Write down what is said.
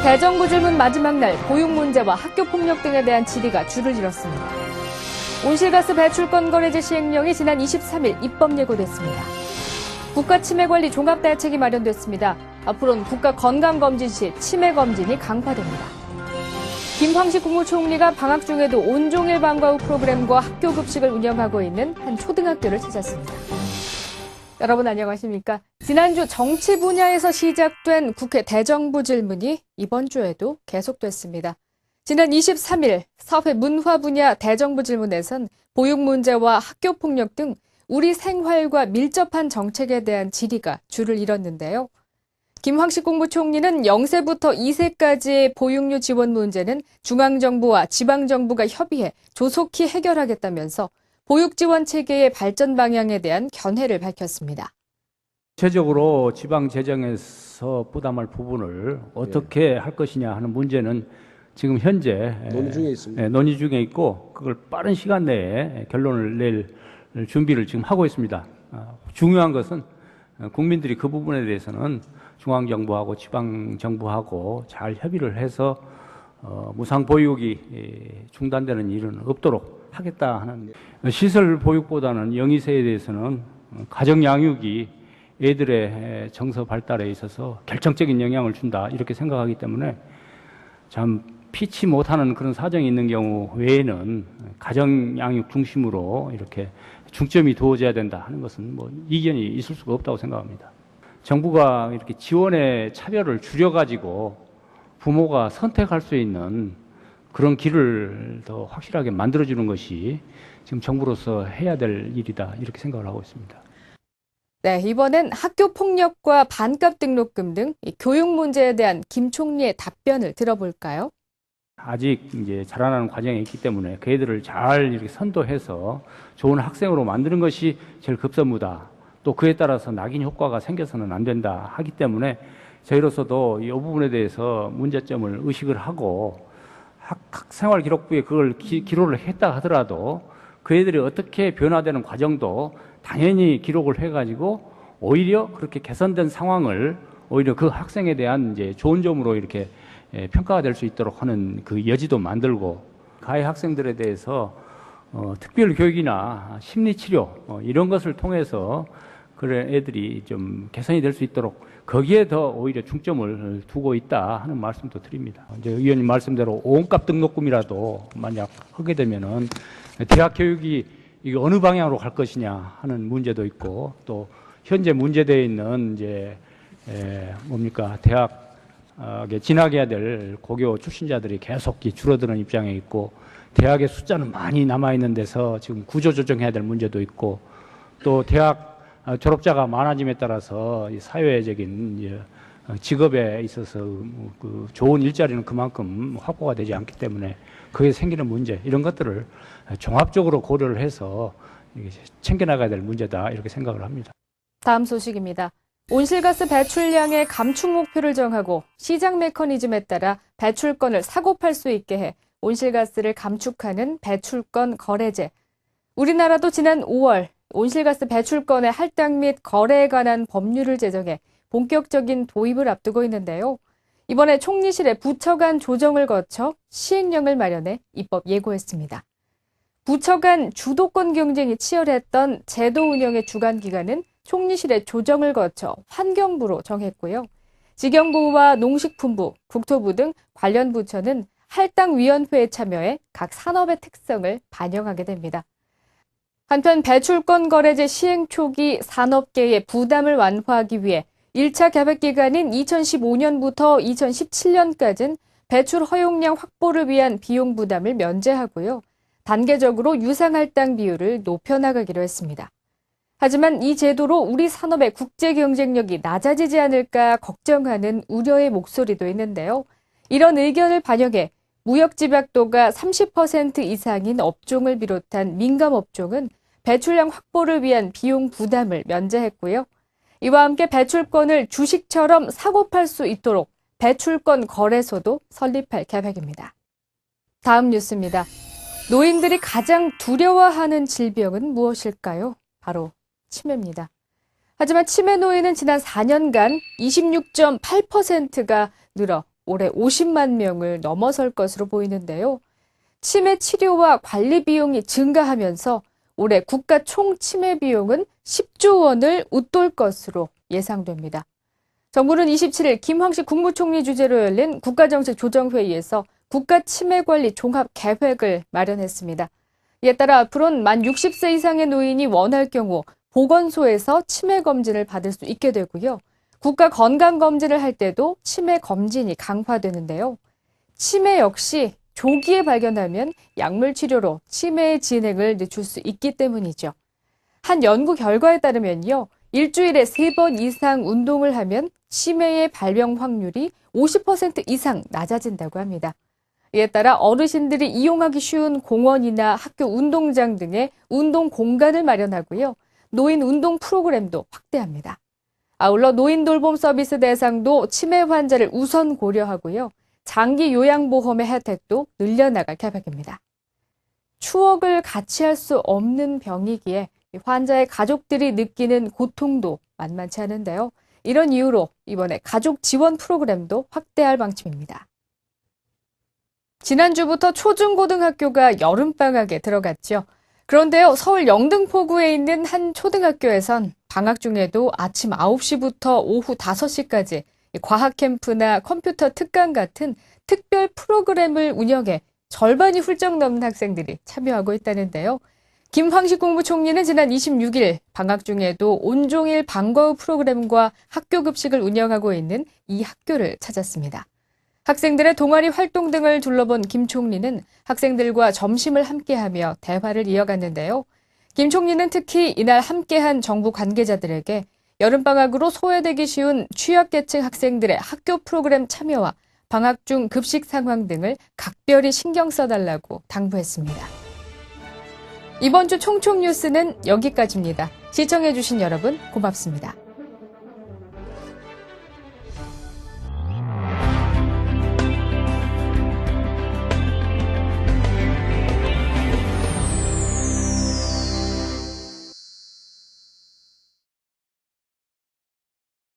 대정부 질문 마지막 날 보육 문제와 학교 폭력 등에 대한 질의가 줄을 이뤘습니다. 온실가스 배출권 거래제 시행령이 지난 23일 입법 예고됐습니다. 국가치매관리 종합대책이 마련됐습니다. 앞으로는 국가건강검진 시 치매검진이 강화됩니다. 김황식 국무총리가 방학 중에도 온종일 방과 후 프로그램과 학교 급식을 운영하고 있는 한 초등학교를 찾았습니다. 여러분 안녕하십니까? 지난주 정치 분야에서 시작된 국회 대정부 질문이 이번 주에도 계속됐습니다. 지난 23일 사회 문화 분야 대정부 질문에선 보육 문제와 학교 폭력 등 우리 생활과 밀접한 정책에 대한 질의가 줄을 이뤘는데요. 김황식 국무총리는 0세부터 2세까지의 보육료 지원 문제는 중앙정부와 지방정부가 협의해 조속히 해결하겠다면서 보육 지원 체계의 발전 방향에 대한 견해를 밝혔습니다. 구체적으로 지방 재정에서 부담할 부분을 어떻게 할 것이냐 하는 문제는 지금 현재 논의 중에 있고 그걸 빠른 시간 내에 결론을 낼 준비를 지금 하고 있습니다. 중요한 것은 국민들이 그 부분에 대해서는 중앙정부하고 지방정부하고 잘 협의를 해서 무상보육이 중단되는 일은 없도록 하겠다 하는 시설 보육보다는 영유세에 대해서는 가정양육이 애들의 정서 발달에 있어서 결정적인 영향을 준다 이렇게 생각하기 때문에 참 피치 못하는 그런 사정이 있는 경우 외에는 가정양육 중심으로 이렇게 중점이 두어져야 된다 하는 것은 뭐 이견이 있을 수가 없다고 생각합니다. 정부가 이렇게 지원의 차별을 줄여가지고 부모가 선택할 수 있는 그런 길을 더 확실하게 만들어주는 것이 지금 정부로서 해야 될 일이다 이렇게 생각을 하고 있습니다. 네, 이번엔 학교 폭력과 반값 등록금 등 교육 문제에 대한 김 총리의 답변을 들어볼까요? 아직 이제 자라나는 과정에 있기 때문에 그 애들을 잘 이렇게 선도해서 좋은 학생으로 만드는 것이 제일 급선무다. 또 그에 따라서 낙인 효과가 생겨서는 안 된다 하기 때문에 저희로서도 이 부분에 대해서 문제점을 의식을 하고 학생활기록부에 그걸 기록을 했다 하더라도 그 애들이 어떻게 변화되는 과정도 당연히 기록을 해가지고 오히려 그렇게 개선된 상황을 오히려 그 학생에 대한 이제 좋은 점으로 이렇게 평가가 될 수 있도록 하는 그 여지도 만들고 가해 학생들에 대해서 특별 교육이나 심리치료 이런 것을 통해서 그런 애들이 좀 개선이 될 수 있도록 거기에 더 오히려 중점을 두고 있다 하는 말씀도 드립니다. 이제 의원님 말씀대로 온값 등록금이라도 만약 하게 되면은 대학 교육이 이게 어느 방향으로 갈 것이냐 하는 문제도 있고 또 현재 문제되어 있는 이제 대학에 진학해야 될 고교 출신자들이 계속 줄어드는 입장에 있고 대학의 숫자는 많이 남아 있는 데서 지금 구조 조정해야 될 문제도 있고 또 대학 졸업자가 많아짐에 따라서 사회적인 직업에 있어서 그 좋은 일자리는 그만큼 확보가 되지 않기 때문에 그게 생기는 문제 이런 것들을 종합적으로 고려를 해서 챙겨나가야 될 문제다 이렇게 생각을 합니다. 다음 소식입니다. 온실가스 배출량의 감축 목표를 정하고 시장 메커니즘에 따라 배출권을 사고 팔 수 있게 해 온실가스를 감축하는 배출권 거래제. 우리나라도 지난 5월 온실가스 배출권의 할당 및 거래에 관한 법률을 제정해 본격적인 도입을 앞두고 있는데요. 이번에 총리실의 부처 간 조정을 거쳐 시행령을 마련해 입법 예고했습니다. 부처 간 주도권 경쟁이 치열했던 제도 운영의 주관 기관은 총리실의 조정을 거쳐 환경부로 정했고요. 직영부와 농식품부, 국토부 등 관련 부처는 할당위원회에 참여해 각 산업의 특성을 반영하게 됩니다. 한편 배출권 거래제 시행 초기 산업계의 부담을 완화하기 위해 1차 계획 기간인 2015년부터 2017년까지는 배출 허용량 확보를 위한 비용 부담을 면제하고요. 단계적으로 유상할당 비율을 높여나가기로 했습니다. 하지만 이 제도로 우리 산업의 국제 경쟁력이 낮아지지 않을까 걱정하는 우려의 목소리도 있는데요. 이런 의견을 반영해 무역집약도가 30% 이상인 업종을 비롯한 민감업종은 배출량 확보를 위한 비용 부담을 면제했고요. 이와 함께 배출권을 주식처럼 사고 팔 수 있도록 배출권 거래소도 설립할 계획입니다. 다음 뉴스입니다. 노인들이 가장 두려워하는 질병은 무엇일까요? 바로 치매입니다. 하지만 치매 노인은 지난 4년간 26.8%가 늘어 올해 50만 명을 넘어설 것으로 보이는데요. 치매 치료와 관리 비용이 증가하면서 올해 국가 총 치매 비용은 10조 원을 웃돌 것으로 예상됩니다. 정부는 27일 김황식 국무총리 주재로 열린 국가정책조정회의에서 국가치매관리 종합계획을 마련했습니다. 이에 따라 앞으로는 만 60세 이상의 노인이 원할 경우 보건소에서 치매 검진을 받을 수 있게 되고요. 국가 건강검진을 할 때도 치매 검진이 강화되는데요. 치매 역시 조기에 발견하면 약물 치료로 치매의 진행을 늦출 수 있기 때문이죠. 한 연구 결과에 따르면요. 일주일에 3번 이상 운동을 하면 치매의 발병 확률이 50% 이상 낮아진다고 합니다. 이에 따라 어르신들이 이용하기 쉬운 공원이나 학교 운동장 등의 운동 공간을 마련하고요. 노인 운동 프로그램도 확대합니다. 아울러 노인 돌봄 서비스 대상도 치매 환자를 우선 고려하고요. 장기 요양보험의 혜택도 늘려나갈 계획입니다. 추억을 같이 할 수 없는 병이기에 환자의 가족들이 느끼는 고통도 만만치 않은데요. 이런 이유로 이번에 가족 지원 프로그램도 확대할 방침입니다. 지난주부터 초중고등학교가 여름방학에 들어갔죠. 그런데요, 서울 영등포구에 있는 한 초등학교에선 방학 중에도 아침 9시부터 오후 5시까지 과학 캠프나 컴퓨터 특강 같은 특별 프로그램을 운영해 절반이 훌쩍 넘는 학생들이 참여하고 있다는데요. 김황식 국무총리는 지난 26일 방학 중에도 온종일 방과 후 프로그램과 학교 급식을 운영하고 있는 이 학교를 찾았습니다. 학생들의 동아리 활동 등을 둘러본 김 총리는 학생들과 점심을 함께하며 대화를 이어갔는데요. 김 총리는 특히 이날 함께한 정부 관계자들에게 여름방학으로 소외되기 쉬운 취약계층 학생들의 학교 프로그램 참여와 방학 중 급식 상황 등을 각별히 신경 써달라고 당부했습니다. 이번 주 총총 뉴스는 여기까지입니다. 시청해주신 여러분 고맙습니다.